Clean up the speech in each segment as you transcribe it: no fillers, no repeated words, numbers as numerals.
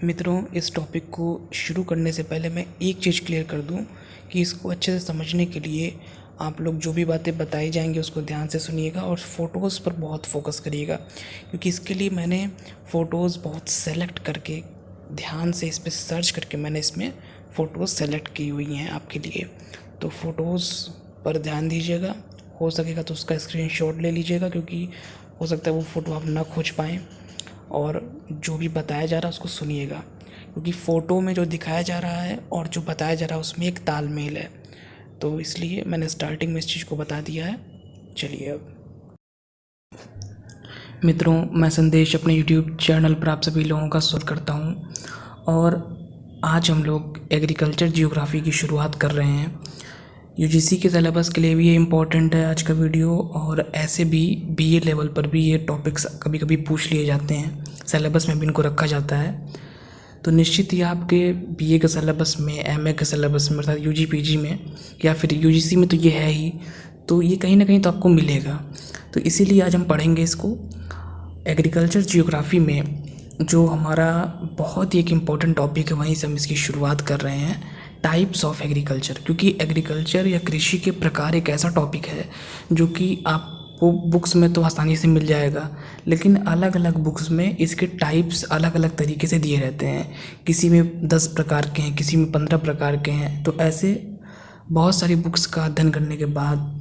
मित्रों, इस टॉपिक को शुरू करने से पहले मैं एक चीज़ क्लियर कर दूं कि इसको अच्छे से समझने के लिए आप लोग जो भी बातें बताई जाएंगी उसको ध्यान से सुनिएगा और फ़ोटोज़ पर बहुत फोकस करिएगा, क्योंकि इसके लिए मैंने फ़ोटोज़ बहुत सेलेक्ट करके ध्यान से इस पर सर्च करके मैंने इसमें फ़ोटोज़ सेलेक्ट की हुई हैं आपके लिए। तो फ़ोटोज़ पर ध्यान दीजिएगा, हो सकेगा तो उसका स्क्रीनशॉट ले लीजिएगा, क्योंकि हो सकता है वो फ़ोटो आप ना खोज पाएँ। और जो भी बताया जा रहा है उसको सुनिएगा, क्योंकि फ़ोटो में जो दिखाया जा रहा है और जो बताया जा रहा है उसमें एक तालमेल है। तो इसलिए मैंने स्टार्टिंग में इस चीज़ को बता दिया है। चलिए अब मित्रों, मैं संदेश अपने यूट्यूब चैनल पर आप सभी लोगों का स्वागत करता हूं। और आज हम लोग एग्रीकल्चर जियोग्राफी की शुरुआत कर रहे हैं। यूजीसी के सिलेबस के लिए भी ये इम्पॉर्टेंट है आज का वीडियो, और ऐसे भी बीए लेवल पर भी ये टॉपिक्स कभी कभी पूछ लिए जाते हैं, सिलेबस में भी इनको रखा जाता है। तो निश्चित ही आपके बीए के सिलेबस में, एमए के सिलेबस में, अर्थात यूजी पीजी में या फिर यूजीसी में तो ये है ही, तो ये कहीं ना कहीं तो आपको मिलेगा। तो इसीलिए आज हम पढ़ेंगे इसको। एग्रीकल्चर जियोग्राफी में जो हमारा बहुत ही एक इम्पॉर्टेंट टॉपिक है, वहीं से हम इसकी शुरुआत कर रहे हैं, टाइप्स ऑफ एग्रीकल्चर। क्योंकि एग्रीकल्चर या कृषि के प्रकार एक ऐसा टॉपिक है जो कि आपको बुक्स में तो आसानी से मिल जाएगा, लेकिन अलग अलग बुक्स में इसके टाइप्स अलग अलग तरीके से दिए रहते हैं। किसी में 10 प्रकार के हैं, किसी में 15 प्रकार के हैं। तो ऐसे बहुत सारी बुक्स का अध्ययन करने के बाद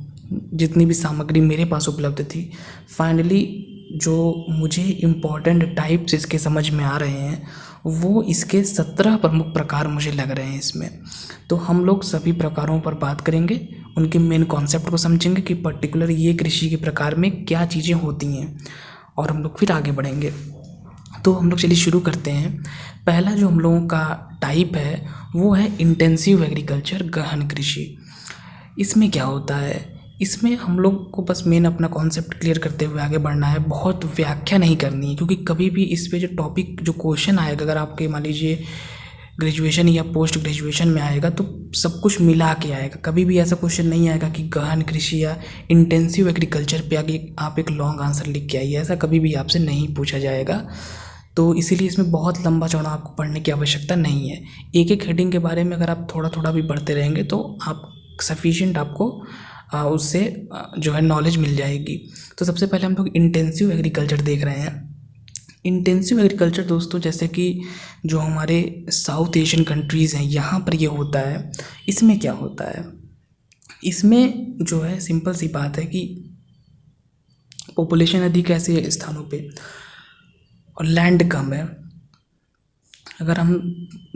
जितनी भी सामग्री मेरे पास उपलब्ध थी, फाइनली जो मुझे इम्पॉर्टेंट टाइप्स इसके समझ में आ रहे हैं, वो इसके 17 प्रमुख प्रकार मुझे लग रहे हैं इसमें। तो हम लोग सभी प्रकारों पर बात करेंगे, उनके मेन कॉन्सेप्ट को समझेंगे कि पर्टिकुलर ये कृषि के प्रकार में क्या चीज़ें होती हैं, और हम लोग फिर आगे बढ़ेंगे। तो हम लोग चलिए शुरू करते हैं। पहला जो हम लोगों का टाइप है वो है इंटेंसिव एग्रीकल्चर, गहन कृषि। इसमें क्या होता है, इसमें हम लोग को बस मेन अपना कॉन्सेप्ट क्लियर करते हुए आगे बढ़ना है, बहुत व्याख्या नहीं करनी है। क्योंकि कभी भी इस पे जो टॉपिक, जो क्वेश्चन आएगा, अगर आपके मान लीजिए ग्रेजुएशन या पोस्ट ग्रेजुएशन में आएगा, तो सब कुछ मिला के आएगा। कभी भी ऐसा क्वेश्चन नहीं आएगा कि गहन कृषि या इंटेंसिव एग्रीकल्चर पे आगे आप एक लॉन्ग आंसर लिख के आइए, ऐसा कभी भी आपसे नहीं पूछा जाएगा। तो इसीलिए इसमें बहुत लंबा चौड़ा आपको पढ़ने की आवश्यकता नहीं है। एक एक हेडिंग के बारे में अगर आप थोड़ा थोड़ा भी पढ़ते रहेंगे तो आप सफिशिएंट आपको उससे जो है नॉलेज मिल जाएगी। तो सबसे पहले हम लोग इंटेंसिव एग्रीकल्चर देख रहे हैं। इंटेंसिव एग्रीकल्चर दोस्तों, जैसे कि जो हमारे साउथ एशियन कंट्रीज़ हैं, यहाँ पर ये होता है। इसमें क्या होता है, इसमें जो है सिंपल सी बात है कि पॉपुलेशन अधिक है ऐसे स्थानों पे और लैंड कम है। अगर हम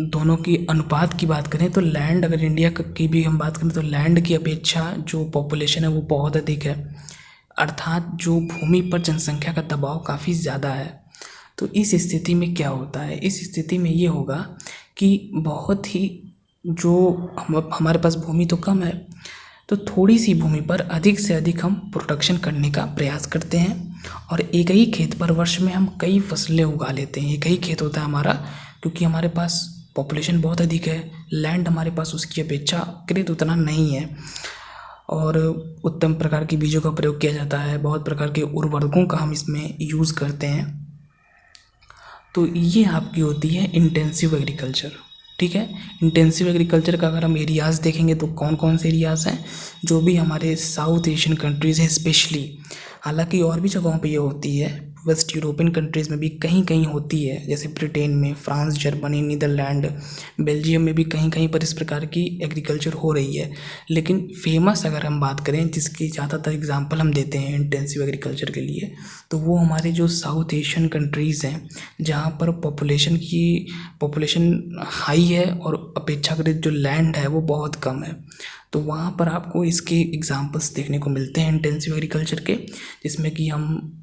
दोनों की अनुपात की बात करें तो लैंड, अगर इंडिया की भी हम बात करें तो लैंड की अपेक्षा जो पॉपुलेशन है वो बहुत अधिक है, अर्थात जो भूमि पर जनसंख्या का दबाव काफ़ी ज़्यादा है। तो इस स्थिति में क्या होता है, इस स्थिति में ये होगा कि बहुत ही जो हमारे पास भूमि तो कम है, तो थोड़ी सी भूमि पर अधिक से अधिक हम प्रोडक्शन करने का प्रयास करते हैं, और एक ही खेत पर वर्ष में हम कई फसलें उगा लेते हैं। एक ही खेत होता है हमारा, क्योंकि हमारे पास पॉपुलेशन बहुत अधिक है, लैंड हमारे पास उसकी अपेक्षाकृत उतना नहीं है, और उत्तम प्रकार की बीजों का प्रयोग किया जाता है, बहुत प्रकार के उर्वरकों का हम इसमें यूज़ करते हैं। तो ये आपकी होती है इंटेंसिव एग्रीकल्चर। ठीक है, इंटेंसिव एग्रीकल्चर का अगर हम एरियाज़ देखेंगे तो कौन कौन से एरियाज़ हैं, जो भी हमारे साउथ एशियन कंट्रीज़ हैं स्पेशली, हालांकि और भी जगहों पे ये होती है, वेस्ट यूरोपियन कंट्रीज़ में भी कहीं कहीं होती है, जैसे ब्रिटेन में, फ्रांस, जर्मनी, नीदरलैंड, बेल्जियम में भी कहीं कहीं पर इस प्रकार की एग्रीकल्चर हो रही है। लेकिन फेमस अगर हम बात करें, जिसकी ज़्यादातर एग्जांपल हम देते हैं इंटेंसिव एग्रीकल्चर के लिए, तो वो हमारे जो साउथ एशियन कंट्रीज़ हैं, जहाँ पर पॉपुलेशन हाई है और अपेक्षाकृत जो लैंड है वो बहुत कम है। तो वहाँ पर आपको इसके एग्जांपल्स देखने को मिलते हैं इंटेंसिव एग्रीकल्चर के, जिसमें कि हम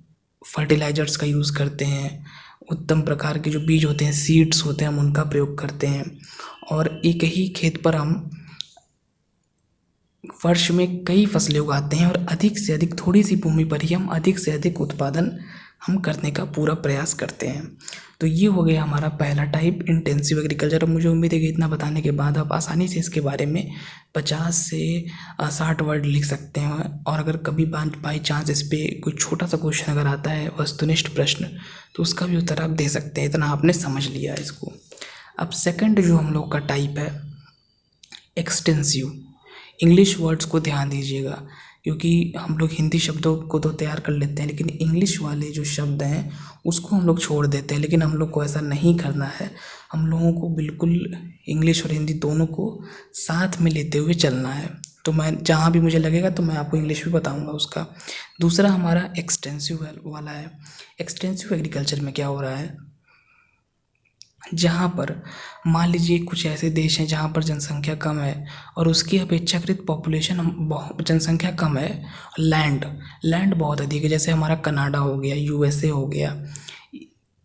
फर्टिलाइजर्स का यूज़ करते हैं, उत्तम प्रकार के जो बीज होते हैं, सीड्स होते हैं, हम उनका प्रयोग करते हैं, और एक ही खेत पर हम वर्ष में कई फसलें उगाते हैं, और अधिक से अधिक थोड़ी सी भूमि पर ही हम अधिक से अधिक उत्पादन हम करने का पूरा प्रयास करते हैं। तो ये हो गया हमारा पहला टाइप, इंटेंसिव एग्रीकल्चर। अब मुझे उम्मीद है कि इतना बताने के बाद आप आसानी से इसके बारे में 50 से 60 वर्ड लिख सकते हैं, और अगर कभी बाई चांस इस पर कोई छोटा सा क्वेश्चन अगर आता है, वस्तुनिष्ठ प्रश्न, तो उसका भी उत्तर आप दे सकते हैं। इतना आपने समझ लिया इसको। अब सेकंड जो हम लोग का टाइप है एक्सटेंसिव। इंग्लिश वर्ड्स को ध्यान दीजिएगा, क्योंकि हम लोग हिंदी शब्दों को तो तैयार कर लेते हैं, लेकिन इंग्लिश वाले जो शब्द हैं उसको हम लोग छोड़ देते हैं। लेकिन हम लोग को ऐसा नहीं करना है, हम लोगों को बिल्कुल इंग्लिश और हिंदी दोनों को साथ में लेते हुए चलना है। तो मैं जहाँ भी मुझे लगेगा तो मैं आपको इंग्लिश भी बताऊँगा उसका। दूसरा हमारा एक्सटेंसिव वाला है। एक्सटेंसिव एग्रीकल्चर में क्या हो रहा है, जहाँ पर मान लीजिए कुछ ऐसे देश हैं जहाँ पर जनसंख्या कम है और उसकी अपेक्षाकृत पॉपुलेशन जनसंख्या कम है, लैंड बहुत अधिक है, जैसे हमारा कनाडा हो गया, यूएसए हो गया।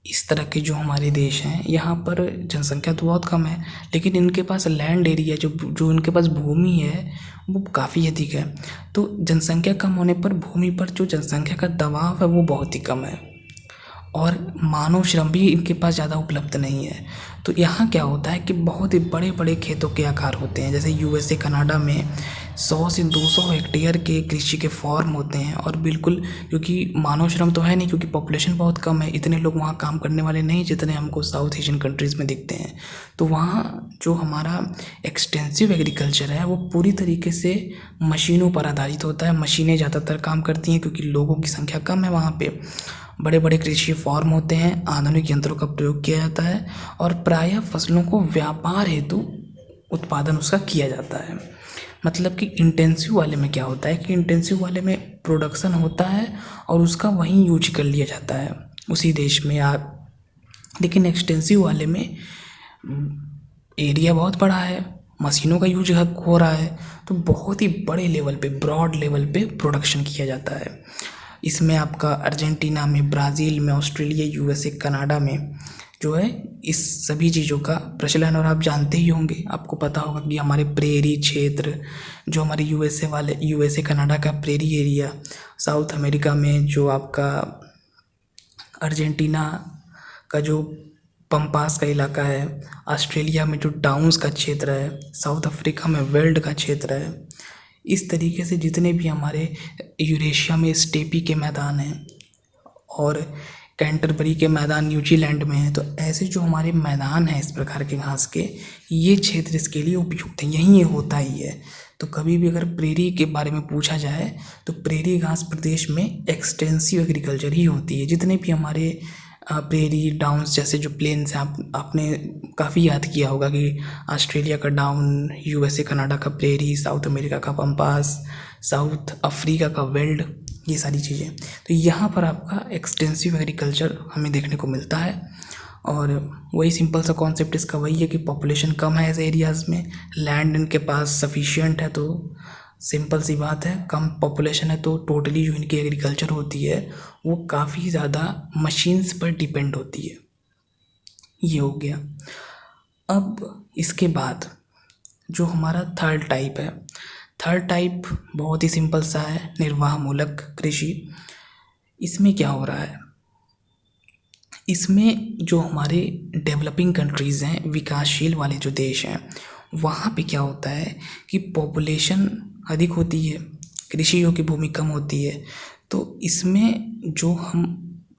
इस तरह के जो हमारे देश हैं यहाँ पर जनसंख्या तो बहुत कम है, लेकिन इनके पास लैंड एरिया जो इनके पास भूमि है वो काफ़ी अधिक है। तो जनसंख्या कम होने पर भूमि पर जो जनसंख्या का दबाव है वो बहुत ही कम है और मानव श्रम भी इनके पास ज़्यादा उपलब्ध नहीं है। तो यहाँ क्या होता है कि बहुत ही बड़े बड़े खेतों के आकार होते हैं, जैसे यूएसए कनाडा में 100 से 200 हेक्टेयर के कृषि के फॉर्म होते हैं। और बिल्कुल, क्योंकि मानव श्रम तो है नहीं, क्योंकि पॉपुलेशन बहुत कम है, इतने लोग वहाँ काम करने वाले नहीं जितने हमको साउथ एशियन कंट्रीज़ में दिखते हैं। तो वहाँ जो हमारा एक्सटेंसिव एग्रीकल्चर है वो पूरी तरीके से मशीनों पर आधारित होता है। मशीनें ज़्यादातर काम करती हैं क्योंकि लोगों की संख्या कम है वहाँ पे। बड़े बड़े कृषि फॉर्म होते हैं, आधुनिक यंत्रों का प्रयोग किया जाता है और प्रायः फसलों को व्यापार हेतु उत्पादन उसका किया जाता है। मतलब कि इंटेंसिव वाले में क्या होता है कि इंटेंसिव वाले में प्रोडक्शन होता है और उसका वहीं यूज कर लिया जाता है उसी देश में लेकिन एक्सटेंसिव वाले में एरिया बहुत बड़ा है, मशीनों का यूज हो रहा है, तो बहुत ही बड़े लेवल पे, ब्रॉड लेवल पे प्रोडक्शन किया जाता है। इसमें आपका अर्जेंटीना में, ब्राज़ील में, ऑस्ट्रेलिया, यूएसए, कनाडा में जो है इस सभी चीज़ों का प्रचलन। और आप जानते ही होंगे, आपको पता होगा कि हमारे प्रेरी क्षेत्र जो हमारे यूएसए कनाडा का प्रेरी एरिया, साउथ अमेरिका में जो आपका अर्जेंटीना का जो पंपास का इलाका है, ऑस्ट्रेलिया में जो डाउन्स का क्षेत्र है, साउथ अफ्रीका में वेल्ड का क्षेत्र है, इस तरीके से जितने भी हमारे यूरेशिया में स्टेपी के मैदान हैं और कैंटरबरी के मैदान न्यूजीलैंड में हैं, तो ऐसे जो हमारे मैदान हैं इस प्रकार के घास के, ये क्षेत्र इसके लिए उपयुक्त हैं, यहीं ये होता ही है। तो कभी भी अगर प्रेरी के बारे में पूछा जाए तो प्रेरी घास प्रदेश में एक्सटेंसिव एग्रीकल्चर ही होती है। जितने भी हमारे प्रेरी डाउन्स जैसे जो प्लेन्स हैं, आपने काफ़ी याद किया होगा कि ऑस्ट्रेलिया का डाउन, यूएसए कनाडा का प्रेरी, साउथ अमेरिका का पंपास, साउथ अफ्रीका का वेल्ड, ये सारी चीज़ें। तो यहाँ पर आपका एक्सटेंसिव एग्रीकल्चर हमें देखने को मिलता है। और वही सिंपल सा कॉन्सेप्ट इसका वही है कि पॉपुलेशन कम है ऐसे एरियाज़ में, लैंड इनके पास सफिशिएंट है, तो सिंपल सी बात है, कम पॉपुलेशन है तो टोटली जो इनकी एग्रीकल्चर होती है वो काफ़ी ज़्यादा मशीन्स पर डिपेंड होती है। ये हो गया। अब इसके बाद जो हमारा थर्ड टाइप है, थर्ड टाइप बहुत ही सिंपल सा है, निर्वाहमूलक कृषि। इसमें क्या हो रहा है, इसमें जो हमारे डेवलपिंग कंट्रीज़ हैं, विकासशील वाले जो देश हैं, वहाँ पे क्या होता है कि पॉपुलेशन अधिक होती है, कृषि योग्य भूमि कम होती है। तो इसमें जो हम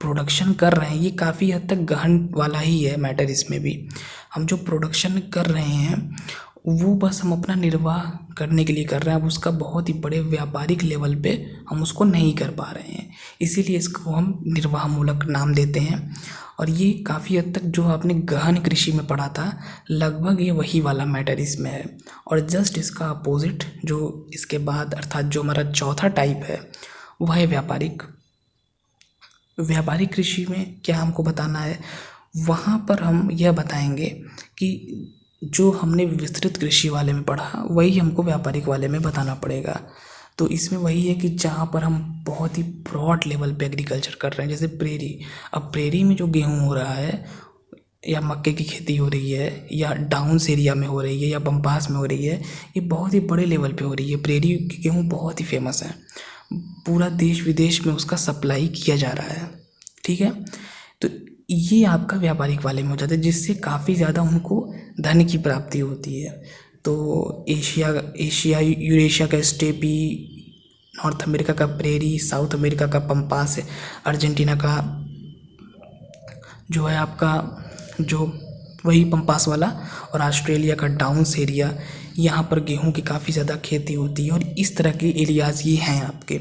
प्रोडक्शन कर रहे हैं ये काफ़ी हद तक गहन वाला ही है मैटर। इसमें भी हम जो प्रोडक्शन कर रहे हैं वो बस हम अपना निर्वाह करने के लिए कर रहे हैं, अब उसका बहुत ही बड़े व्यापारिक लेवल पे हम उसको नहीं कर पा रहे हैं, इसीलिए इसको हम निर्वाहमूलक नाम देते हैं। और ये काफ़ी हद तक जो आपने गहन कृषि में पढ़ा था, लगभग ये वही वाला मैटर इसमें है। और जस्ट इसका अपोजिट जो इसके बाद अर्थात जो हमारा चौथा टाइप है वह है व्यापारिक। व्यापारिक कृषि में क्या हमको बताना है, वहाँ पर हम यह बताएंगे कि जो हमने विस्तृत कृषि वाले में पढ़ा वही हमको व्यापारिक वाले में बताना पड़ेगा। तो इसमें वही है कि जहाँ पर हम बहुत ही ब्रॉड लेवल पे एग्रीकल्चर कर रहे हैं, जैसे प्रेरी। अब प्रेरी में जो गेहूँ हो रहा है या मक्के की खेती हो रही है या डाउन्स एरिया में हो रही है या पंपास में हो रही है, ये बहुत ही बड़े लेवल पे हो रही है। प्रेरी की गेहूँ बहुत ही फेमस है, पूरा देश विदेश में उसका सप्लाई किया जा रहा है, ठीक है। तो ये आपका व्यापारिक वाले में हो जाता है, जिससे काफ़ी ज़्यादा उनको धन की प्राप्ति होती है। तो एशिया यूरेशिया का स्टेपी, नॉर्थ अमेरिका का प्रेरी, साउथ अमेरिका का पंपास, अर्जेंटीना का जो है आपका जो वही पंपास वाला। और ऑस्ट्रेलिया का डाउन्स एरिया, यहाँ पर गेहूं की काफ़ी ज़्यादा खेती होती है और इस तरह के एरियाज़ ये हैं आपके।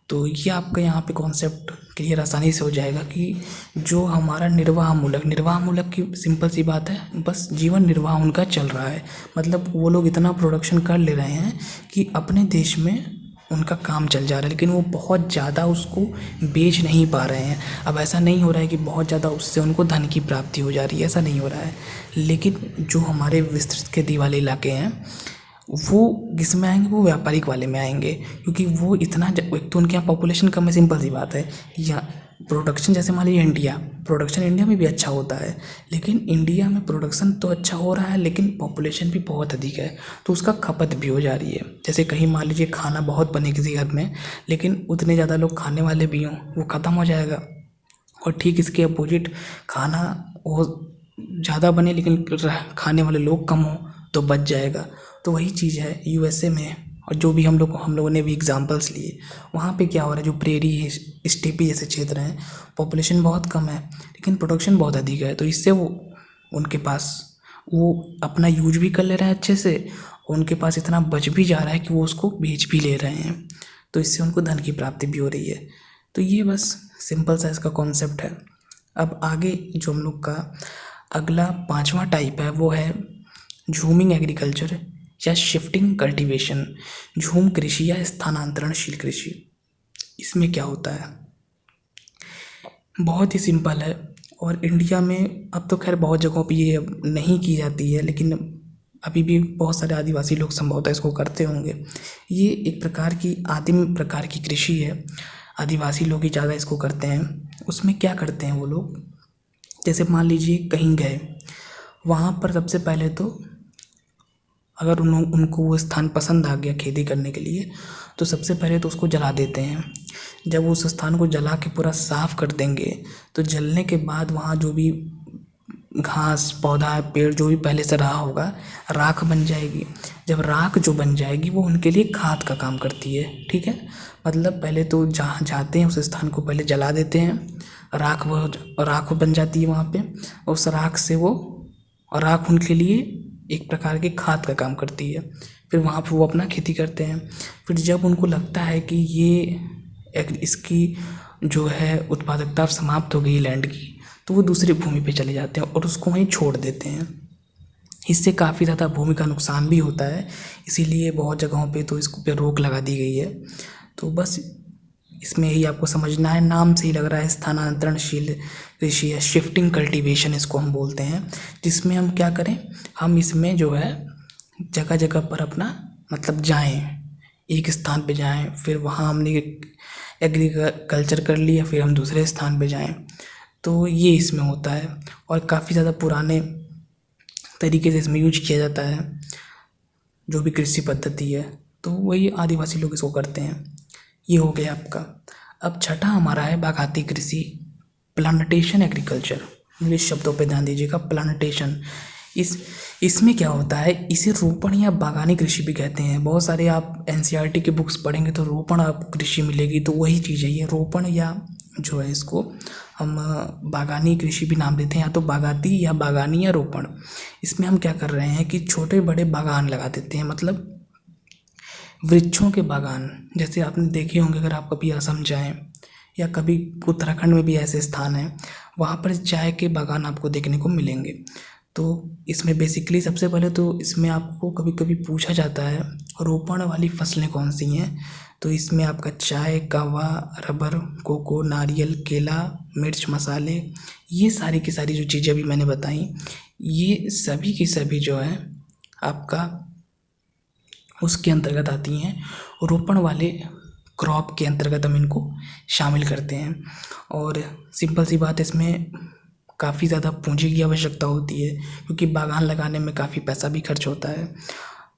तो ये आपका यहाँ पे कॉन्सेप्ट क्लियर आसानी से हो जाएगा कि जो हमारा निर्वाह मूलक की सिंपल सी बात है, बस जीवन निर्वाह उनका चल रहा है। मतलब वो लोग इतना प्रोडक्शन कर ले रहे हैं कि अपने देश में उनका काम चल जा रहा है, लेकिन वो बहुत ज़्यादा उसको बेच नहीं पा रहे हैं। अब ऐसा नहीं हो रहा है कि बहुत ज़्यादा उससे उनको धन की प्राप्ति हो जा रही है, ऐसा नहीं हो रहा है। लेकिन जो हमारे विस्तृत खेती वाले इलाके हैं वो किस में आएंगे, वो व्यापारिक वाले में आएंगे, क्योंकि वो इतना एक तो उनके यहाँ पॉपुलेशन कम है, सिंपल सी बात है। या प्रोडक्शन जैसे मान लीजिए प्रोडक्शन इंडिया में भी अच्छा होता है, लेकिन इंडिया में प्रोडक्शन तो अच्छा हो रहा है लेकिन पॉपुलेशन भी बहुत अधिक है, तो उसका खपत भी हो जा रही है। जैसे कहीं मान लीजिए खाना बहुत बने किसी घर में, लेकिन उतने ज़्यादा लोग खाने वाले भी हों, वो ख़त्म हो जाएगा। और ठीक इसके अपोजिट, खाना वो ज़्यादा बने लेकिन खाने वाले लोग कम हों तो बच जाएगा। तो वही चीज़ है यूएसए में, और जो भी हम लोगों ने भी एग्जांपल्स लिए, वहाँ पे क्या हो रहा है, जो प्रेरी स्टेपी जैसे क्षेत्र हैं, पॉपुलेशन बहुत कम है लेकिन प्रोडक्शन बहुत अधिक है। तो इससे वो उनके पास वो अपना यूज भी कर ले रहे हैं अच्छे से, और उनके पास इतना बच भी जा रहा है कि वो उसको बेच भी ले रहे हैं, तो इससे उनको धन की प्राप्ति भी हो रही है। तो ये बस सिंपल सा इसका कॉन्सेप्ट है। अब आगे जो हम लोग का अगला 5वां टाइप है वो है झूमिंग एग्रीकल्चर या शिफ्टिंग कल्टीवेशन, झूम कृषि या स्थानांतरणशील कृषि। इसमें क्या होता है, बहुत ही सिंपल है। और इंडिया में अब तो खैर बहुत जगहों पे ये अब नहीं की जाती है, लेकिन अभी भी बहुत सारे आदिवासी लोग संभवतः इसको करते होंगे। ये एक प्रकार की आदिम प्रकार की कृषि है, आदिवासी लोग ही ज़्यादा इसको करते हैं। उसमें क्या करते हैं वो लोग, जैसे मान लीजिए कहीं गए, वहाँ पर सबसे पहले तो अगर उनको वो स्थान पसंद आ गया खेती करने के लिए, तो सबसे पहले तो उसको जला देते हैं। जब उस स्थान को जला के पूरा साफ़ कर देंगे, तो जलने के बाद वहाँ जो भी घास पौधा पेड़ जो भी पहले से रहा होगा, राख बन जाएगी। जब राख जो बन जाएगी वो उनके लिए खाद का काम करती है, ठीक है। मतलब पहले तो जहाँ जाते हैं उस स्थान को पहले जला देते हैं, राख बन जाती है वहाँ पे, उस राख से वो राख उनके लिए एक प्रकार की खाद का काम करती है। फिर वहाँ पर वो अपना खेती करते हैं। फिर जब उनको लगता है कि ये इसकी जो है उत्पादकता समाप्त हो गई लैंड की, तो वो दूसरी भूमि पे चले जाते हैं और उसको वहीं छोड़ देते हैं। इससे काफ़ी ज़्यादा भूमि का नुकसान भी होता है, इसीलिए बहुत जगहों पे तो इसको पे रोक लगा दी गई है। तो बस इसमें यही आपको समझना है, नाम से ही लग रहा है स्थानांतरणशील कृषि या शिफ्टिंग कल्टीवेशन इसको हम बोलते हैं, जिसमें हम क्या करें, हम इसमें जो है जगह जगह पर अपना मतलब जाएं, एक स्थान पे जाएं, फिर वहाँ हमने एग्रीकल्चर कर लिया, फिर हम दूसरे स्थान पे जाएं। तो ये इसमें होता है और काफ़ी ज़्यादा पुराने तरीके से इसमें यूज किया जाता है जो भी कृषि पद्धति है। तो वही आदिवासी लोग इसको करते हैं। ये हो गया आपका। अब छठा हमारा है बागाती कृषि, प्लांटेशन एग्रीकल्चर। इंग्लिश शब्दों पे ध्यान दीजिएगा, प्लांटेशन। इसमें क्या होता है, इसे रोपण या बागानी कृषि भी कहते हैं। बहुत सारे आप एनसीईआरटी की बुक्स पढ़ेंगे तो रोपण आपको कृषि मिलेगी, तो वही चीज़ है ये रोपण, या जो है इसको हम बागानी कृषि भी नाम देते हैं, या तो बागाती या बागानी या रोपण। इसमें हम क्या कर रहे हैं कि छोटे बड़े बागान लगा देते हैं, मतलब वृक्षों के बागान। जैसे आपने देखे होंगे अगर आप कभी असम जाएं या कभी उत्तराखंड में भी ऐसे स्थान हैं, वहाँ पर चाय के बागान आपको देखने को मिलेंगे। तो इसमें बेसिकली सबसे पहले तो इसमें आपको कभी कभी पूछा जाता है रोपण वाली फसलें कौन सी हैं, तो इसमें आपका चाय, कहवा, रबर, कोको, नारियल, केला, मिर्च मसाले, ये सारी की सारी जो चीज़ें अभी मैंने बताई, ये सभी की सभी जो है आपका उसके अंतर्गत आती हैं। रोपण वाले क्रॉप के अंतर्गत हम इनको शामिल करते हैं। और सिंपल सी बात, इसमें काफ़ी ज़्यादा पूंजी की आवश्यकता होती है, क्योंकि बागान लगाने में काफ़ी पैसा भी खर्च होता है।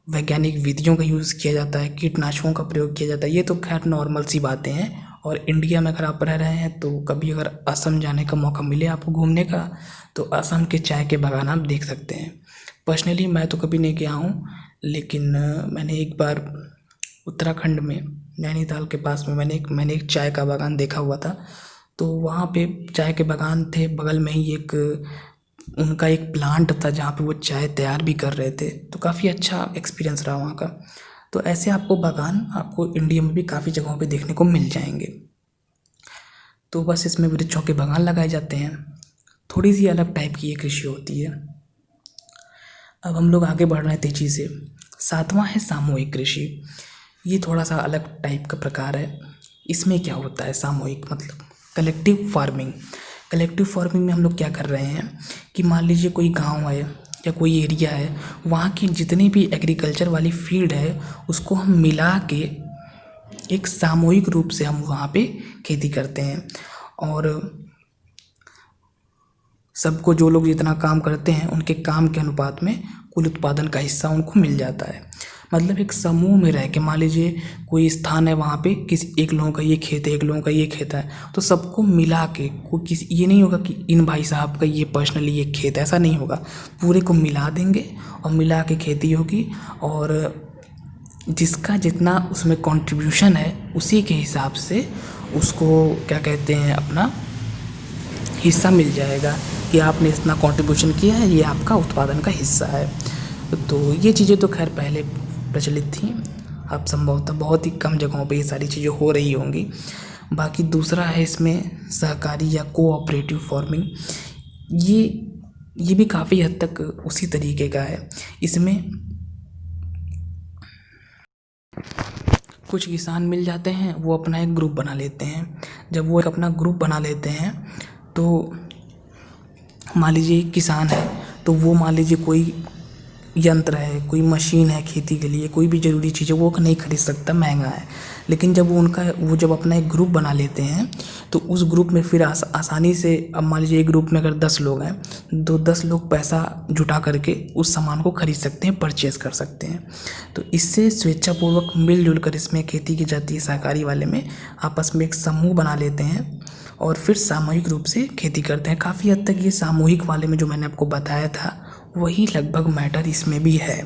वैज्ञानिक विधियों का यूज़ किया जाता है, कीटनाशकों का प्रयोग किया जाता है, ये तो खैर नॉर्मल सी बातें हैं। और इंडिया में अगर आप रह रहे हैं तो कभी अगर असम जाने का मौका मिले आपको घूमने का, तो असम के चाय के बागान आप देख सकते हैं। पर्सनली मैं तो कभी नहीं गया हूँ, लेकिन मैंने एक बार उत्तराखंड में नैनीताल के पास में मैंने एक चाय का बागान देखा हुआ था। तो वहाँ पे चाय के बागान थे, बगल में ही एक उनका एक प्लांट था जहाँ पे वो चाय तैयार भी कर रहे थे, तो काफ़ी अच्छा एक्सपीरियंस रहा वहाँ का। तो ऐसे आपको बागान आपको इंडिया में भी काफ़ी जगहों पे देखने को मिल जाएंगे। तो बस इसमें वृक्षों के बागान लगाए जाते हैं। थोड़ी सी अलग टाइप की ये कृषि होती है। अब हम लोग आगे बढ़ रहे हैं तेज़ी से। 7वां है सामूहिक कृषि। ये थोड़ा सा अलग टाइप का प्रकार है। इसमें क्या होता है, सामूहिक मतलब कलेक्टिव फार्मिंग। कलेक्टिव फार्मिंग में हम लोग क्या कर रहे हैं कि मान लीजिए कोई गांव है या कोई एरिया है, वहाँ की जितनी भी एग्रीकल्चर वाली फील्ड है उसको हम मिला के एक सामूहिक रूप से हम वहाँ पे खेती करते हैं। और सबको, जो लोग जितना काम करते हैं उनके काम के अनुपात में कुल उत्पादन का हिस्सा उनको मिल जाता है। मतलब एक समूह में रह के, मान लीजिए कोई स्थान है, वहाँ पे किसी एक लोगों का ये खेत है, एक लोगों का ये खेत है, तो सबको मिला के कोई किसी, ये नहीं होगा कि इन भाई साहब का ये पर्सनली ये खेत है, ऐसा नहीं होगा। पूरे को मिला देंगे और मिला के खेती होगी, और जिसका जितना उसमें कंट्रीब्यूशन है उसी के हिसाब से उसको क्या कहते हैं, अपना हिस्सा मिल जाएगा कि आपने इतना कंट्रीब्यूशन किया है, ये आपका उत्पादन का हिस्सा है। तो ये चीज़ें तो खैर पहले प्रचलित थी, अब संभवतः बहुत ही कम जगहों पे ये सारी चीज़ें हो रही होंगी। बाकी दूसरा है इसमें सहकारी या कोऑपरेटिव फार्मिंग। ये भी काफ़ी हद तक उसी तरीके का है। इसमें कुछ किसान मिल जाते हैं, वो अपना एक ग्रुप बना लेते हैं। जब वो एक अपना ग्रुप बना लेते हैं तो मान लीजिए एक किसान है, तो वो मान लीजिए कोई यंत्र है, कोई मशीन है खेती के लिए, कोई भी ज़रूरी चीज़ है वो नहीं खरीद सकता, महंगा है। लेकिन जब वो जब अपना एक ग्रुप बना लेते हैं तो उस ग्रुप में फिर आसानी से, अब मान लीजिए एक ग्रुप में अगर 10 लोग हैं तो 10 लोग पैसा जुटा करके उस सामान को खरीद सकते हैं, परचेज़ कर सकते हैं। तो इससे स्वेच्छापूर्वक मिलजुल कर इसमें खेती की जाती है। सहकारी वाले में आपस में एक समूह बना लेते हैं और फिर सामूहिक रूप से खेती करते हैं। काफ़ी हद तक ये सामूहिक वाले में जो मैंने आपको बताया था वही लगभग मैटर इसमें भी है।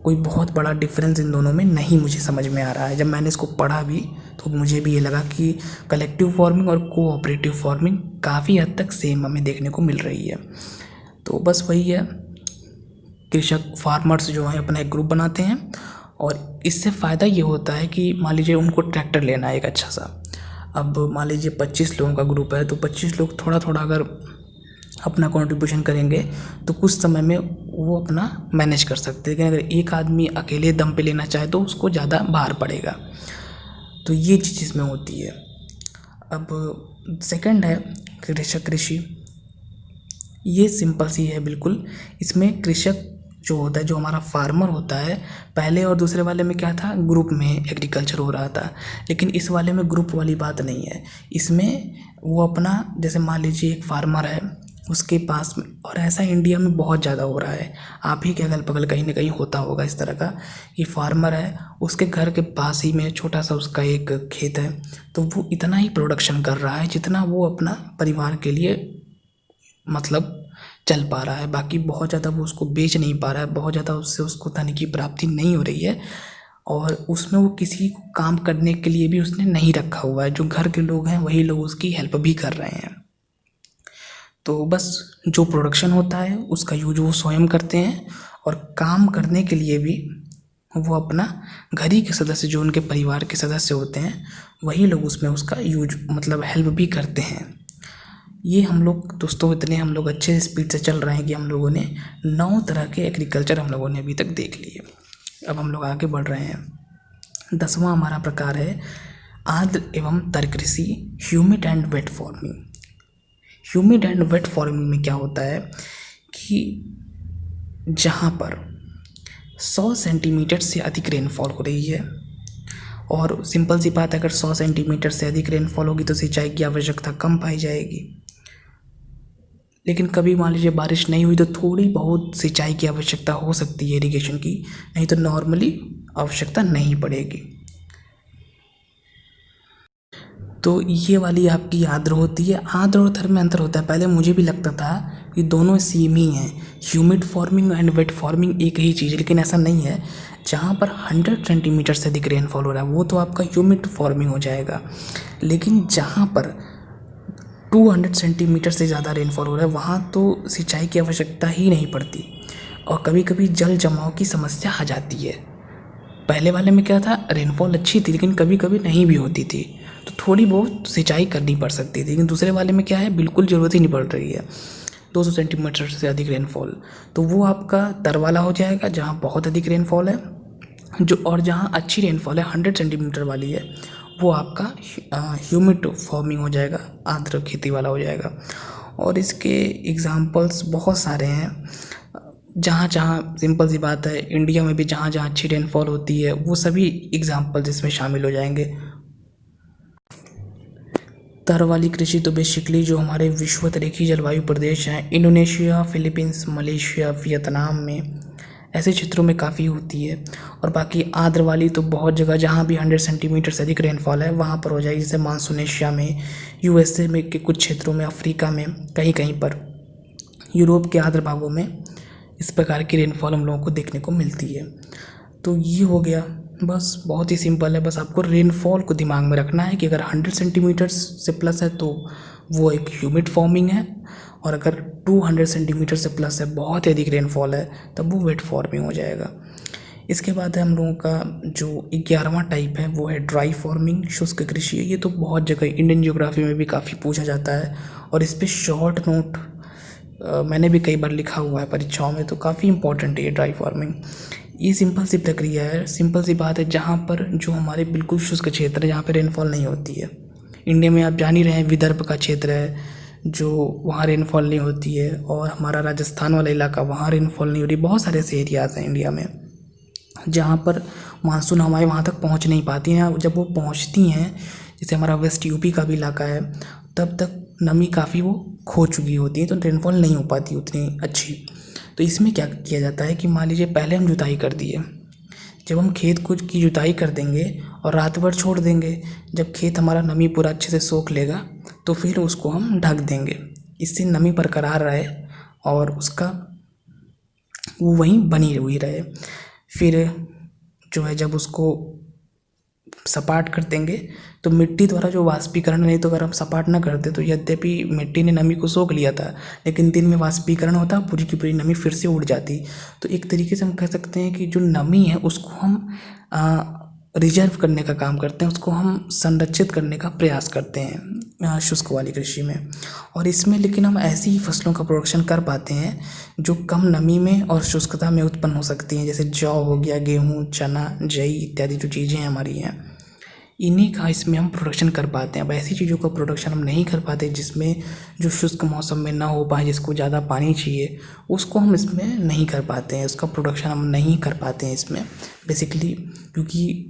कोई बहुत बड़ा डिफरेंस इन दोनों में नहीं मुझे समझ में आ रहा है। जब मैंने इसको पढ़ा भी तो मुझे भी ये लगा कि कलेक्टिव फार्मिंग और कोऑपरेटिव फार्मिंग काफ़ी हद तक सेम हमें देखने को मिल रही है। तो बस वही है, कृषक फार्मर्स जो हैं अपना एक ग्रुप बनाते हैं और इससे फ़ायदा ये होता है कि मान लीजिए उनको ट्रैक्टर लेना है एक अच्छा सा। अब मान लीजिए 25 लोगों का ग्रुप है, तो 25 लोग थोड़ा थोड़ा अगर अपना कंट्रीब्यूशन करेंगे तो कुछ समय में वो अपना मैनेज कर सकते हैं। लेकिन अगर एक आदमी अकेले दम पे लेना चाहे तो उसको ज़्यादा भार पड़ेगा। तो ये चीज़ इसमें होती है। अब सेकंड है कृषक कृषि। ये सिंपल सी है बिल्कुल। इसमें कृषक जो होता है, जो हमारा फार्मर होता है, पहले और दूसरे वाले में क्या था, ग्रुप में एग्रीकल्चर हो रहा था। लेकिन इस वाले में ग्रुप वाली बात नहीं है। इसमें वो अपना, जैसे मान लीजिए एक फार्मर है, उसके पास में, और ऐसा इंडिया में बहुत ज़्यादा हो रहा है, आप ही के अगल बगल कहीं ना कहीं होता होगा इस तरह का। ये फार्मर है, उसके घर के पास ही में छोटा सा उसका एक खेत है, तो वो इतना ही प्रोडक्शन कर रहा है जितना वो अपना परिवार के लिए मतलब चल पा रहा है। बाकी बहुत ज़्यादा वो उसको बेच नहीं पा रहा है, बहुत ज़्यादा उससे उसको धन की प्राप्ति नहीं हो रही है। और उसमें वो किसी को काम करने के लिए भी उसने नहीं रखा हुआ है। जो घर के लोग हैं वही लोग उसकी हेल्प भी कर रहे हैं। तो बस जो प्रोडक्शन होता है उसका यूज वो स्वयं करते हैं, और काम करने के लिए भी वो अपना घर ही के सदस्य, जो उनके परिवार के सदस्य होते हैं, वही लोग उसमें उसका यूज मतलब हेल्प भी करते हैं। ये हम लोग दोस्तों इतने हम लोग अच्छे स्पीड से चल रहे हैं कि हम लोगों ने 9 तरह के एग्रीकल्चर हम लोगों ने अभी तक देख लिए। अब हम लोग आगे बढ़ रहे हैं। 10वां हमारा प्रकार है आर्द्र एवं तर कृषि, humid and wet farming. Humid and wet farming में क्या होता है कि जहाँ पर 100 सेंटीमीटर से अधिक रेनफॉल हो रही है, और सिंपल सी बात है, अगर 100 सेंटीमीटर से अधिक रेनफॉल होगी तो सिंचाई की आवश्यकता कम पाई जाएगी। लेकिन कभी मान लीजिए बारिश नहीं हुई तो थोड़ी बहुत सिंचाई की आवश्यकता हो सकती है इरिगेशन की, नहीं तो नॉर्मली आवश्यकता नहीं पड़ेगी। तो ये वाली आपकी आर्द्र होती है। आर्द्र और थर में अंतर होता है। पहले मुझे भी लगता था कि दोनों सेम ही हैं, humid farming and wet farming एक ही चीज़ है, लेकिन ऐसा नहीं है। जहाँ पर 100 सेंटीमीटर से अधिक रेनफॉल हो रहा है वो तो आपका ह्यूमिड फार्मिंग हो जाएगा। लेकिन जहाँ पर 200 सेंटीमीटर से ज़्यादा रेनफॉल हो रहा है, वहाँ तो सिंचाई की आवश्यकता ही नहीं पड़ती और कभी कभी जल जमाव की समस्या आ जाती है। पहले वाले में क्या था, रेनफॉल अच्छी थी लेकिन कभी कभी नहीं भी होती थी, तो थोड़ी बहुत सिंचाई करनी पड़ सकती थी। लेकिन दूसरे वाले में क्या है, बिल्कुल ज़रूरत ही नहीं पड़ रही है 200 सेंटीमीटर से अधिक रेनफॉल। तो वो आपका तर वाला हो जाएगा जहाँ बहुत अधिक रेनफॉल है, और जहाँ अच्छी रेनफॉल है 100 सेंटीमीटर वाली है, वो आपका ह्यूमिड फार्मिंग हो जाएगा, आर्द्र खेती वाला हो जाएगा। और इसके एग्जांपल्स बहुत सारे हैं। जहाँ जहाँ सिंपल सी बात है, इंडिया में भी जहाँ जहाँ अच्छी रेनफॉल होती है वो सभी एग्जांपल्स इसमें शामिल हो जाएंगे। तर वाली कृषि तो बेसिकली जो हमारे विषुवत-रेखीय जलवायु प्रदेश हैं, इंडोनेशिया, फिलीपींस, मलेशिया, वियतनाम में ऐसे क्षेत्रों में काफ़ी होती है। और बाकी आर्द्र वाली तो बहुत जगह जहाँ भी 100 सेंटीमीटर से अधिक रेनफॉल है वहाँ पर हो जाएगी, जैसे मानसून में, यूएसए में के कुछ क्षेत्रों में, अफ्रीका में कहीं कहीं पर, यूरोप के आर्द्र भागों में इस प्रकार की रेनफॉल हम लोगों को देखने को मिलती है। तो ये हो गया, बस बहुत ही सिंपल है। बस आपको रेनफॉल को दिमाग में रखना है कि अगर 100 सेंटीमीटर से प्लस है तो वो एक ह्यूमिड फॉर्मिंग है, और अगर 200 सेंटीमीटर से प्लस है, बहुत ही अधिक रेनफॉल है, तब वो वेट फॉर्मिंग हो जाएगा। इसके बाद है हम लोगों का जो 11वां टाइप है वो है ड्राई फार्मिंग, शुष्क कृषि। ये तो बहुत जगह इंडियन ज्योग्राफी में भी काफ़ी पूछा जाता है और इस पर शॉर्ट नोट मैंने भी कई बार लिखा हुआ है परीक्षाओं में, तो काफ़ी इंपॉर्टेंट है ये ड्राई फार्मिंग। ये सिंपल सी प्रक्रिया है, सिंपल सी बात है, जहाँ पर जो हमारे बिल्कुल शुष्क क्षेत्र है जहाँ पर रेनफॉल नहीं होती है। इंडिया में आप जान ही रहे हैं, विदर्भ का क्षेत्र है जो वहाँ रेनफॉल नहीं होती है, और हमारा राजस्थान वाला इलाका वहाँ रेनफॉल नहीं हो रही। बहुत सारे ऐसे एरियाज़ हैं इंडिया में जहाँ पर मानसून हमारे वहाँ तक पहुँच नहीं पाती हैं। जब वो पहुँचती हैं, जैसे हमारा वेस्ट यूपी का भी इलाका है, तब तक नमी काफ़ी वो खो चुकी होती है, तो रेनफॉल नहीं हो पाती उतनी अच्छी। तो इसमें क्या किया जाता है कि मान लीजिए पहले हम जुताई कर दिए, जब हम खेत की जुताई कर देंगे और रात भर छोड़ देंगे, जब खेत हमारा नमी पूरा अच्छे से सोख लेगा तो फिर उसको हम ढक देंगे, इससे नमी बरकरार रहे और उसका वो वहीं बनी हुई रहे। फिर जो है जब उसको सपाट कर देंगे तो मिट्टी द्वारा जो वाष्पीकरण, नहीं तो अगर हम सपाट ना करते तो यद्यपि मिट्टी ने नमी को सोख लिया था लेकिन दिन में वाष्पीकरण होता, पूरी की पूरी नमी फिर से उड़ जाती। तो एक तरीके से हम कह सकते हैं कि जो नमी है उसको हम रिजर्व करने का काम करते हैं, उसको हम संरक्षित करने का प्रयास करते हैं शुष्क वाली कृषि में। और इसमें लेकिन हम ऐसी ही फसलों का प्रोडक्शन कर पाते हैं जो कम नमी में और शुष्कता में उत्पन्न हो सकती हैं, जैसे जौ हो गया, गेहूँ, चना, जई इत्यादि जो चीज़ें हमारी हैं, इन्हीं का इसमें हम प्रोडक्शन कर पाते हैं। अब ऐसी चीज़ों का प्रोडक्शन हम नहीं कर पाते जिसमें जो शुष्क मौसम में ना हो पाए, जिसको ज़्यादा पानी चाहिए, उसको हम इसमें नहीं कर पाते हैं, उसका प्रोडक्शन हम नहीं कर पाते हैं इसमें बेसिकली, क्योंकि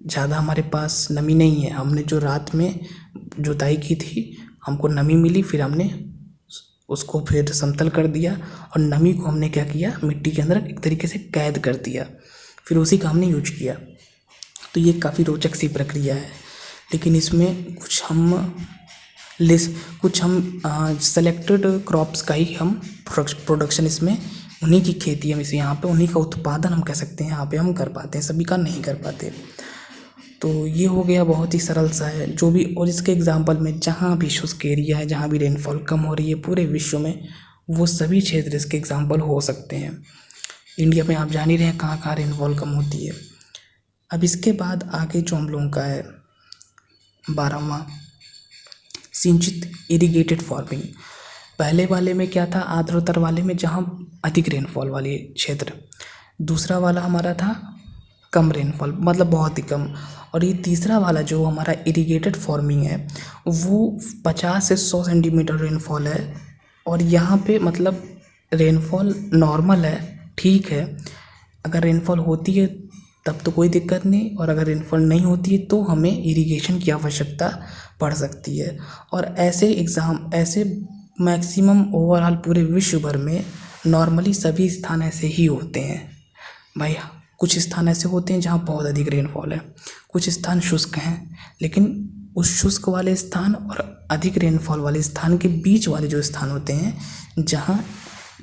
ज़्यादा हमारे पास नमी नहीं है। हमने जो रात में जुताई की थी, हमको नमी मिली, फिर हमने उसको फिर समतल कर दिया और नमी को हमने क्या किया, मिट्टी के अंदर एक तरीके से कैद कर दिया, फिर उसी का हमने यूज किया। तो ये काफ़ी रोचक सी प्रक्रिया है, लेकिन इसमें कुछ हम सेलेक्टेड क्रॉप्स का ही हम प्रोडक्शन, इसमें उन्हीं की खेती हम इसे यहाँ पे, उन्हीं का उत्पादन हम कह सकते हैं यहाँ पे हम कर पाते हैं, सभी का नहीं कर पाते। तो ये हो गया, बहुत ही सरल सा है जो भी। और इसके एग्जांपल में जहाँ भी शुष्क एरिया है, जहाँ भी रेनफॉल कम हो रही है पूरे विश्व में, वो सभी क्षेत्र इसके एग्जांपल हो सकते हैं। इंडिया में आप जान ही रहे हैं कहाँ कहाँ रेनफॉल कम होती है। अब इसके बाद आगे जो हम लोगों का है 12वां, सिंचित इरिगेटेड फार्मिंग। पहले वाले में क्या था, आर्द्रतर वाले में जहाँ अधिक रेनफॉल वाले क्षेत्र, दूसरा वाला हमारा था कम रेनफॉल, मतलब बहुत ही कम। और ये तीसरा वाला जो हमारा इरिगेटेड फार्मिंग है वो 50 से 100 सेंटीमीटर रेनफॉल है, और यहाँ पे मतलब रेनफॉल नॉर्मल है, ठीक है। अगर रेनफॉल होती है तब तो कोई दिक्कत नहीं, और अगर रेनफॉल नहीं होती है तो हमें इरिगेशन की आवश्यकता पड़ सकती है। और ऐसे मैक्सिमम ओवरऑल पूरे विश्व भर में नॉर्मली सभी स्थान ऐसे ही होते हैं भाई। कुछ स्थान ऐसे होते हैं जहाँ बहुत अधिक रेनफॉल है, कुछ स्थान शुष्क हैं, लेकिन उस शुष्क वाले स्थान और अधिक रेनफॉल वाले स्थान के बीच वाले जो स्थान होते हैं, जहाँ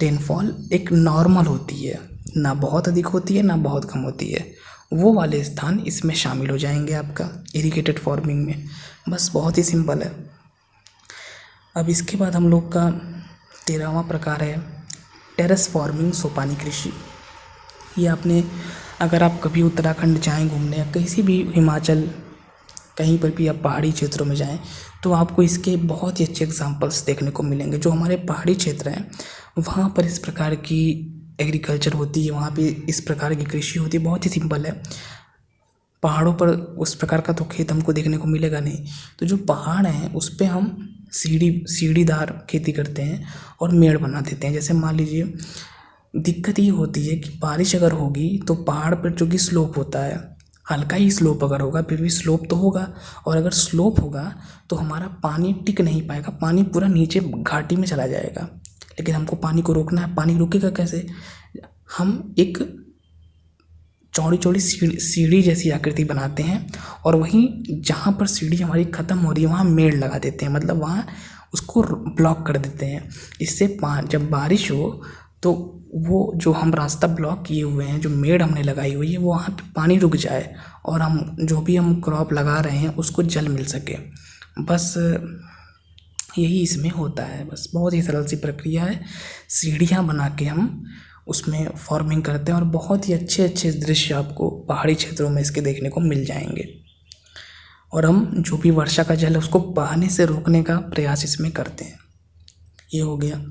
रेनफॉल एक नॉर्मल होती है, ना बहुत अधिक होती है ना बहुत कम होती है, वो वाले स्थान इसमें शामिल हो जाएंगे आपका इरिगेटेड फार्मिंग में। बस बहुत ही सिंपल है। अब इसके बाद हम लोग का 13वां प्रकार है टेरेस फार्मिंग, सोपानी कृषि। ये आपने, अगर आप कभी उत्तराखंड जाएं घूमने या किसी भी हिमाचल कहीं पर भी आप पहाड़ी क्षेत्रों में जाएं तो आपको इसके बहुत ही अच्छे एग्जांपल्स देखने को मिलेंगे। जो हमारे पहाड़ी क्षेत्र हैं वहाँ पर इस प्रकार की एग्रीकल्चर होती है, वहाँ पे इस प्रकार की कृषि होती है, बहुत ही सिंपल है। पहाड़ों पर उस प्रकार का तो खेत हमको देखने को मिलेगा नहीं, तो जो पहाड़ हैं उस पे हम सीढ़ीदार खेती करते हैं और मेड़ बना देते हैं। जैसे मान लीजिए दिक्कत ये होती है कि बारिश अगर होगी तो पहाड़ पर जो कि स्लोप होता है, हल्का ही स्लोप अगर होगा फिर भी स्लोप तो होगा, और अगर स्लोप होगा तो हमारा पानी टिक नहीं पाएगा, पानी पूरा नीचे घाटी में चला जाएगा। लेकिन हमको पानी को रोकना है, पानी रुकेगा कैसे? हम एक चौड़ी चौड़ी सीढ़ी जैसी आकृति बनाते हैं और वहीं जहाँ पर सीढ़ी हमारी ख़त्म हो रही है वहाँ मेड़ लगा देते हैं, मतलब वहाँ उसको ब्लॉक कर देते हैं। इससे जब बारिश हो तो वो जो हम रास्ता ब्लॉक किए हुए हैं, जो मेड़ हमने लगाई हुई है, वो वहाँ पे पानी रुक जाए और हम जो भी हम क्रॉप लगा रहे हैं उसको जल मिल सके। बस यही इसमें होता है। बस बहुत ही सरल सी प्रक्रिया है। सीढ़ियाँ बना के हम उसमें फार्मिंग करते हैं और बहुत ही अच्छे अच्छे दृश्य आपको पहाड़ी क्षेत्रों में इसके देखने को मिल जाएंगे। और हम जो भी वर्षा का जल है उसको बहाने से रोकने का प्रयास इसमें करते हैं। ये हो गया।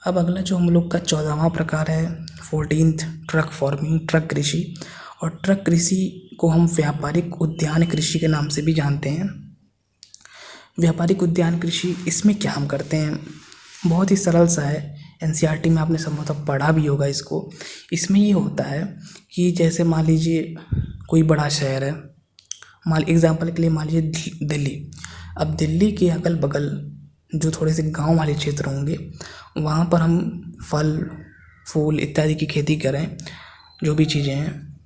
अब अगला जो हम लोग का 14वां प्रकार है 14th ट्रक फार्मिंग, ट्रक कृषि। और ट्रक कृषि को हम व्यापारिक उद्यान कृषि के नाम से भी जानते हैं। व्यापारिक उद्यान कृषि, इसमें क्या हम करते हैं, बहुत ही सरल सा है। एनसीईआरटी में आपने संभवतः पढ़ा भी होगा इसको। इसमें ये होता है कि जैसे मान लीजिए कोई बड़ा शहर है, एग्जाम्पल के लिए मान लीजिए दिल्ली। अब दिल्ली के अगल बगल जो थोड़े से गांव वाले क्षेत्र होंगे वहाँ पर हम फल फूल इत्यादि की खेती करें, जो भी चीज़ें हैं।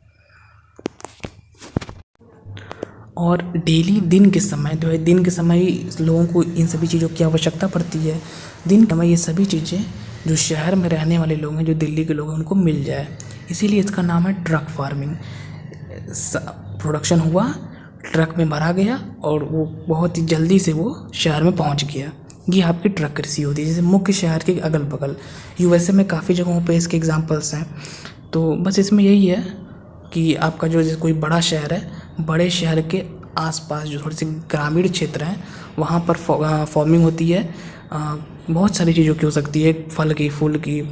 और डेली दिन के समय लोगों को इन सभी चीज़ों की आवश्यकता पड़ती है। दिन के समय ये सभी चीज़ें जो शहर में रहने वाले लोग हैं, जो दिल्ली के लोग हैं, उनको मिल जाए, इसीलिए इसका नाम है ट्रक फार्मिंग। प्रोडक्शन हुआ, ट्रक में भरा गया और वो बहुत ही जल्दी से वो शहर में पहुंच गया। ये आपकी ट्रक कृषि होती है। जैसे मुख्य शहर के अगल बगल, यूएसए में काफ़ी जगहों पे इसके एग्जांपल्स हैं। तो बस इसमें यही है कि आपका जो जैसे कोई बड़ा शहर है, बड़े शहर के आसपास जो थोड़े से ग्रामीण क्षेत्र हैं वहाँ पर फार्मिंग होती है। बहुत सारी चीज़ों की हो सकती है, फल की, फूल की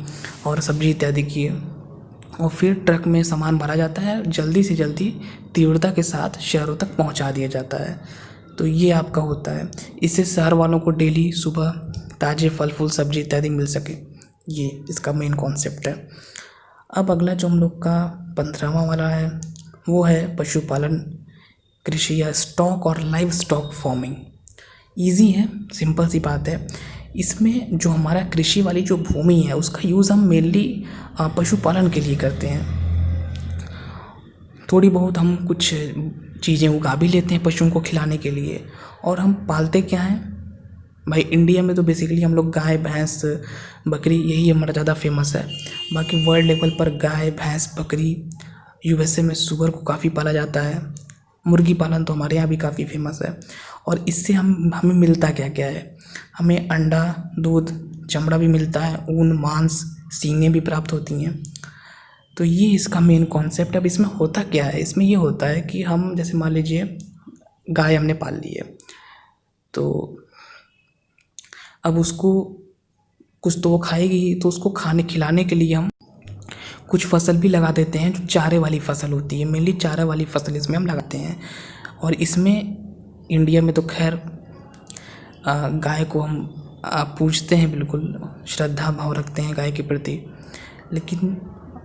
और सब्जी इत्यादि की। और फिर ट्रक में सामान भरा जाता है, जल्दी से जल्दी तीव्रता के साथ शहरों तक पहुंचा दिया जाता है। तो ये आपका होता है। इससे शहर वालों को डेली सुबह ताज़े फल फूल सब्जी इत्यादि मिल सके, ये इसका मेन कॉन्सेप्ट है। अब अगला जो हम लोग का 15वां वाला है वो है पशुपालन कृषि या स्टॉक और लाइव स्टॉक फार्मिंग। ईजी है, सिंपल सी बात है। इसमें जो हमारा कृषि वाली जो भूमि है उसका यूज़ हम मेनली पशुपालन के लिए करते हैं। थोड़ी बहुत हम कुछ चीज़ें उगा भी लेते हैं पशुओं को खिलाने के लिए। और हम पालते क्या हैं भाई, इंडिया में तो बेसिकली हम लोग गाय भैंस बकरी, यही हमारा ज़्यादा फेमस है। बाकी वर्ल्ड लेवल पर गाय भैंस बकरी, यूएसए में सुअर को काफ़ी पाला जाता है। मुर्गी पालन तो हमारे यहाँ भी काफ़ी फेमस है। और इससे हमें मिलता क्या क्या है, हमें अंडा, दूध, चमड़ा भी मिलता है, ऊन, मांस, सींगें भी प्राप्त होती हैं। तो ये इसका मेन कॉन्सेप्ट है। अब इसमें होता क्या है, इसमें ये होता है कि हम जैसे मान लीजिए गाय हमने पाल ली है, तो अब उसको कुछ तो वो खाएगी, तो उसको खिलाने के लिए हम कुछ फसल भी लगा देते हैं जो चारे वाली फसल होती है। मेनली चारे वाली फसल इसमें हम लगाते हैं। और इसमें इंडिया में तो खैर गाय को हम पूजते हैं, बिल्कुल श्रद्धा भाव रखते हैं गाय के प्रति। लेकिन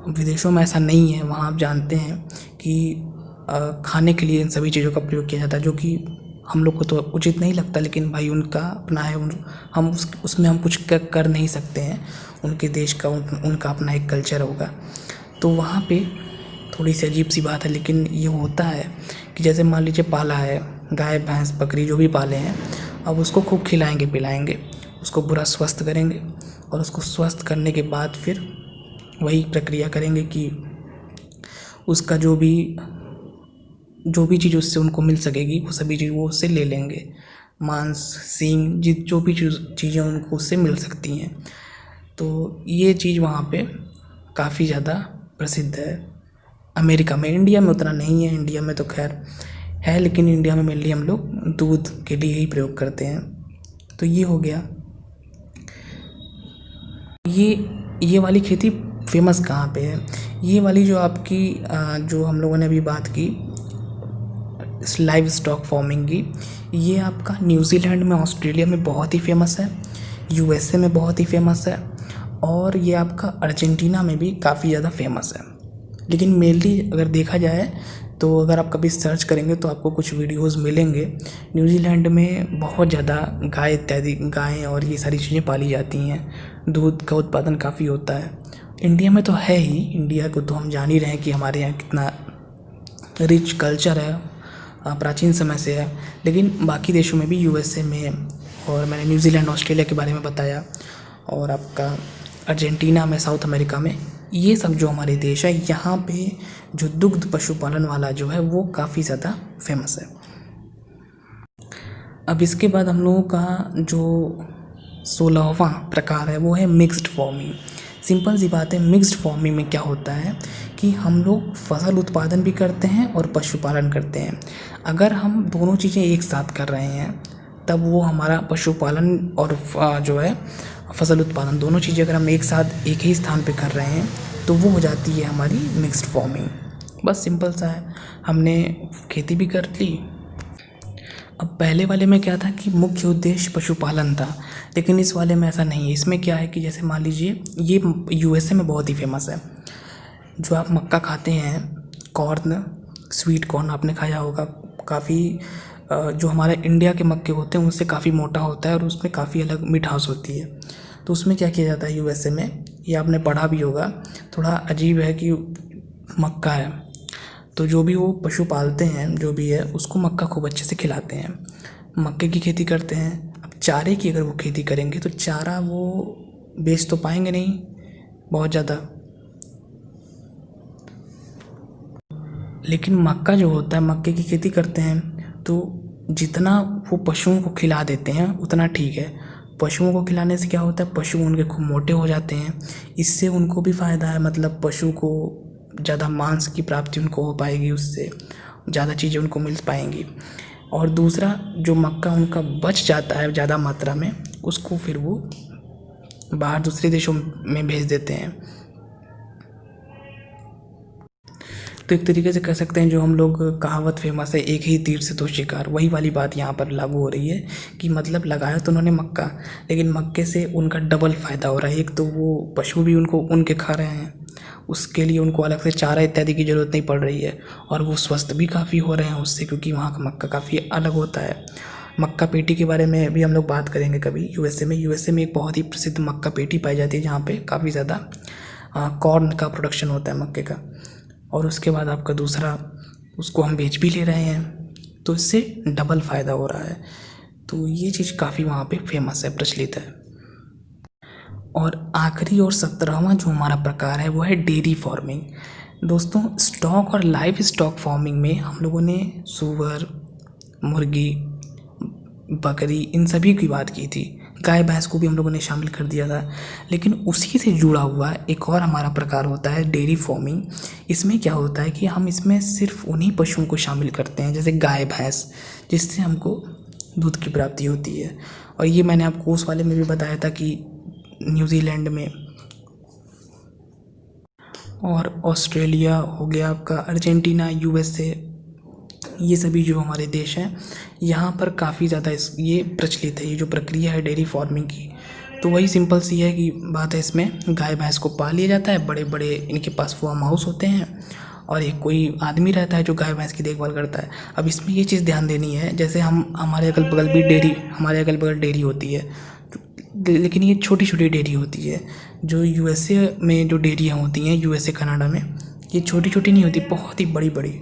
विदेशों में ऐसा नहीं है। वहाँ आप जानते हैं कि खाने के लिए इन सभी चीज़ों का प्रयोग किया जाता है, जो कि हम लोग को तो उचित नहीं लगता, लेकिन भाई उनका अपना है, हम उसमें हम कुछ कर नहीं सकते हैं। उनके देश का उनका अपना एक कल्चर होगा। तो वहाँ पे थोड़ी सी अजीब सी बात है, लेकिन ये होता है कि जैसे मान लीजिए पाला है गाय भैंस बकरी जो भी पाले हैं, अब उसको खूब खिलाएंगे पिलाएंगे, उसको पूरा स्वस्थ करेंगे और उसको स्वस्थ करने के बाद फिर वही प्रक्रिया करेंगे कि उसका जो भी चीज़ उससे उनको मिल सकेगी वो सभी चीज़ वो उससे ले लेंगे। मांस, सींग, जो भी चीज़ें उनको उससे मिल सकती हैं। तो ये चीज़ वहाँ पे काफ़ी ज़्यादा प्रसिद्ध है अमेरिका में। इंडिया में उतना नहीं है, इंडिया में तो खैर है, लेकिन इंडिया में मेनली हम लोग दूध के लिए ही प्रयोग करते हैं। तो ये हो गया। ये वाली खेती फेमस कहाँ पे है? ये वाली जो आपकी जो हम लोगों ने अभी बात की लाइव स्टॉक फार्मिंग की, ये आपका न्यूजीलैंड में, ऑस्ट्रेलिया में बहुत ही फेमस है, यूएसए में बहुत ही फेमस है, और ये आपका अर्जेंटीना में भी काफ़ी ज़्यादा फेमस है। लेकिन मेनली अगर देखा जाए तो अगर आप कभी सर्च करेंगे तो आपको कुछ वीडियोस मिलेंगे। न्यूजीलैंड में बहुत ज़्यादा गाय इत्यादि गायें और ये सारी चीज़ें पाली जाती हैं, दूध का उत्पादन काफ़ी होता है। इंडिया में तो है ही, इंडिया को तो हम जान ही रहे हैं कि हमारे यहाँ कितना रिच कल्चर है, प्राचीन समय से है। लेकिन बाकी देशों में भी, यूएसए में, और मैंने न्यूजीलैंड ऑस्ट्रेलिया के बारे में बताया, और आपका अर्जेंटीना में, साउथ अमेरिका में, ये सब जो हमारे देश है, यहाँ पे जो दुग्ध पशुपालन वाला जो है वो काफ़ी ज़्यादा फेमस है। अब इसके बाद हम लोगों का जो 16वां प्रकार है वो है मिक्स्ड फार्मिंग। सिंपल सी बात है, मिक्स्ड फार्मिंग में क्या होता है कि हम लोग फसल उत्पादन भी करते हैं और पशुपालन करते हैं। अगर हम दोनों चीज़ें एक साथ कर रहे हैं तब वो हमारा पशुपालन और जो है फसल उत्पादन, दोनों चीज़ें अगर हम एक साथ एक ही स्थान पे कर रहे हैं तो वो हो जाती है हमारी मिक्स्ड फार्मिंग। बस सिंपल सा है, हमने खेती भी कर ली। अब पहले वाले में क्या था कि मुख्य उद्देश्य पशुपालन था, लेकिन इस वाले में ऐसा नहीं है। इसमें क्या है कि जैसे मान लीजिए ये यूएसए में बहुत ही फेमस है, जो आप मक्का खाते हैं, कॉर्न, स्वीट कॉर्न आपने खाया होगा, काफ़ी जो हमारे इंडिया के मक्के होते हैं उससे काफ़ी मोटा होता है और उसमें काफ़ी अलग मिठास होती है। तो उसमें क्या किया जाता है यूएसए में, ये आपने पढ़ा भी होगा, थोड़ा अजीब है कि मक्का है तो जो भी वो पशु पालते हैं जो भी है उसको मक्का खूब अच्छे से खिलाते हैं, मक्के की खेती करते हैं। अब चारे की अगर वो खेती करेंगे तो चारा वो बेच तो पाएंगे नहीं बहुत ज़्यादा, लेकिन मक्का जो होता है, मक्के की खेती करते हैं तो जितना वो पशुओं को खिला देते हैं उतना ठीक है। पशुओं को खिलाने से क्या होता है, पशु उनके खूब मोटे हो जाते हैं, इससे उनको भी फ़ायदा है, मतलब पशु को ज़्यादा मांस की प्राप्ति उनको हो पाएगी, उससे ज़्यादा चीज़ें उनको मिल पाएंगी। और दूसरा, जो मक्का उनका बच जाता है ज़्यादा मात्रा में, उसको फिर वो बाहर दूसरे देशों में भेज देते हैं। तो एक तरीके से कह सकते हैं जो हम लोग कहावत फेमस है, एक ही तीर से दो शिकार, वही वाली बात यहाँ पर लागू हो रही है कि मतलब लगाया तो उन्होंने मक्का, लेकिन मक्के से उनका डबल फ़ायदा हो रहा है। एक तो वो पशु भी उनके खा रहे हैं, उसके लिए उनको अलग से चारा इत्यादि की ज़रूरत नहीं पड़ रही है, और वो स्वस्थ भी काफ़ी हो रहे हैं उससे, क्योंकि वहाँ का मक्का काफ़ी अलग होता है। मक्का पेटी के बारे में भी हम लोग बात करेंगे कभी। यूएसए में एक बहुत ही प्रसिद्ध मक्का पेटी पाई जाती है, जहाँ पे काफ़ी ज़्यादा कॉर्न का प्रोडक्शन होता है, मक्के का। और उसके बाद आपका दूसरा, उसको हम बेच भी ले रहे हैं, तो इससे डबल फ़ायदा हो रहा है। तो ये चीज़ काफ़ी वहाँ पे फेमस है, प्रचलित है। और आखिरी और 17वां जो हमारा प्रकार है वो है डेयरी फार्मिंग। दोस्तों, स्टॉक और लाइव स्टॉक फार्मिंग में हम लोगों ने सूअर, मुर्गी, बकरी, इन सभी की बात की थी, गाय भैंस को भी हम लोगों ने शामिल कर दिया था। लेकिन उसी से जुड़ा हुआ एक और हमारा प्रकार होता है डेयरी फार्मिंग। इसमें क्या होता है कि हम इसमें सिर्फ उन्हीं पशुओं को शामिल करते हैं, जैसे गाय भैंस, जिससे हमको दूध की प्राप्ति होती है। और ये मैंने आपको उस वाले में भी बताया था कि न्यूजीलैंड में और ऑस्ट्रेलिया हो गया आपका, अर्जेंटीना, यूएसए, ये सभी जो हमारे देश हैं, यहाँ पर काफ़ी ज़्यादा ये प्रचलित है, ये जो प्रक्रिया है डेयरी फार्मिंग की। तो वही सिंपल सी है कि बात है, इसमें गाय भैंस को पाल लिया जाता है, बड़े बड़े इनके पास फार्म हाउस होते हैं, और एक कोई आदमी रहता है जो गाय भैंस की देखभाल करता है। अब इसमें ये चीज़ ध्यान देनी है, जैसे हमारे अगल बगल डेयरी होती है, लेकिन ये छोटी छोटी डेयरी होती है। जो यूएसए में जो डेयरियाँ होती हैं, यूएसए कनाडा में, ये छोटी छोटी नहीं होती, बहुत ही बड़ी बड़ी,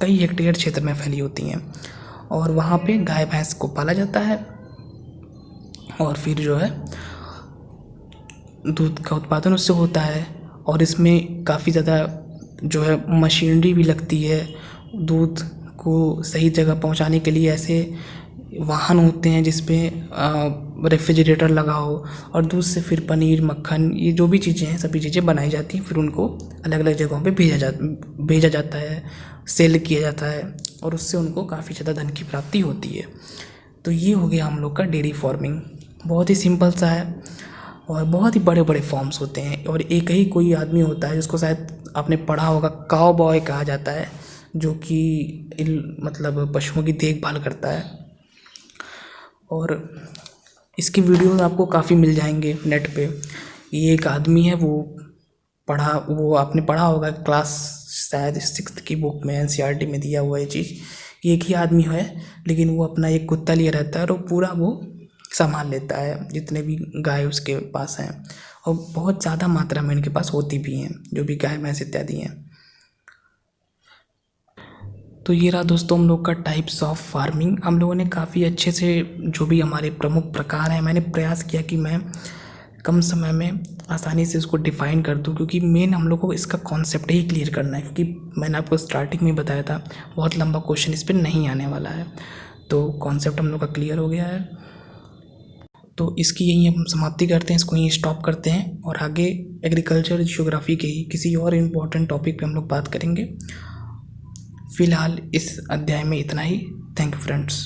कई हेक्टेयर क्षेत्र में फैली होती हैं। और वहाँ पे गाय भैंस को पाला जाता है, और फिर जो है दूध का उत्पादन उससे होता है। और इसमें काफ़ी ज़्यादा जो है मशीनरी भी लगती है, दूध को सही जगह पहुँचाने के लिए ऐसे वाहन होते हैं जिस पे रेफ्रिजरेटर लगा हो, और दूध से फिर पनीर, मक्खन, ये जो भी चीज़ें हैं सभी चीज़ें बनाई जाती हैं। फिर उनको अलग अलग जगहों पे भेजा जाता है, सेल किया जाता है, और उससे उनको काफ़ी ज़्यादा धन की प्राप्ति होती है। तो ये हो गया हम लोग का डेयरी फार्मिंग। बहुत ही सिंपल सा है और बहुत ही बड़े बड़े फॉर्म्स होते हैं, और एक ही कोई आदमी होता है जिसको शायद आपने पढ़ा होगा, काउ बॉय कहा जाता है, जो कि मतलब पशुओं की देखभाल करता है। और इसकी वीडियोस आपको काफ़ी मिल जाएंगे नेट पे। ये एक आदमी है, वो आपने पढ़ा होगा क्लास शायद 6th की बुक में, NCERT में दिया हुआ है चीज़। एक ही आदमी है, लेकिन वो अपना एक कुत्ता लिए रहता है और पूरा वो संभाल लेता है जितने भी गाय उसके पास हैं, और बहुत ज़्यादा मात्रा में इनके पास होती भी हैं, जो भी गाय भैंस इत्यादि हैं। तो ये रहा दोस्तों हम लोग का टाइप्स ऑफ फार्मिंग। हम लोगों ने काफ़ी अच्छे से जो भी हमारे प्रमुख प्रकार हैं, मैंने प्रयास किया कि मैं कम समय में आसानी से उसको डिफ़ाइन कर दूं, क्योंकि मेन हम लोग को इसका कॉन्सेप्ट ही क्लियर करना है। क्योंकि मैंने आपको स्टार्टिंग में बताया था बहुत लंबा क्वेश्चन इस पर नहीं आने वाला है, तो कॉन्सेप्ट हम लोग का क्लियर हो गया है। तो इसकी यहीं हम समाप्ति करते हैं, इसको यहीं स्टॉप करते हैं, और आगे एग्रीकल्चर ज्योग्राफी के ही किसी और इम्पोर्टेंट टॉपिक पे हम लोग बात करेंगे। फ़िलहाल इस अध्याय में इतना ही। Thank you friends.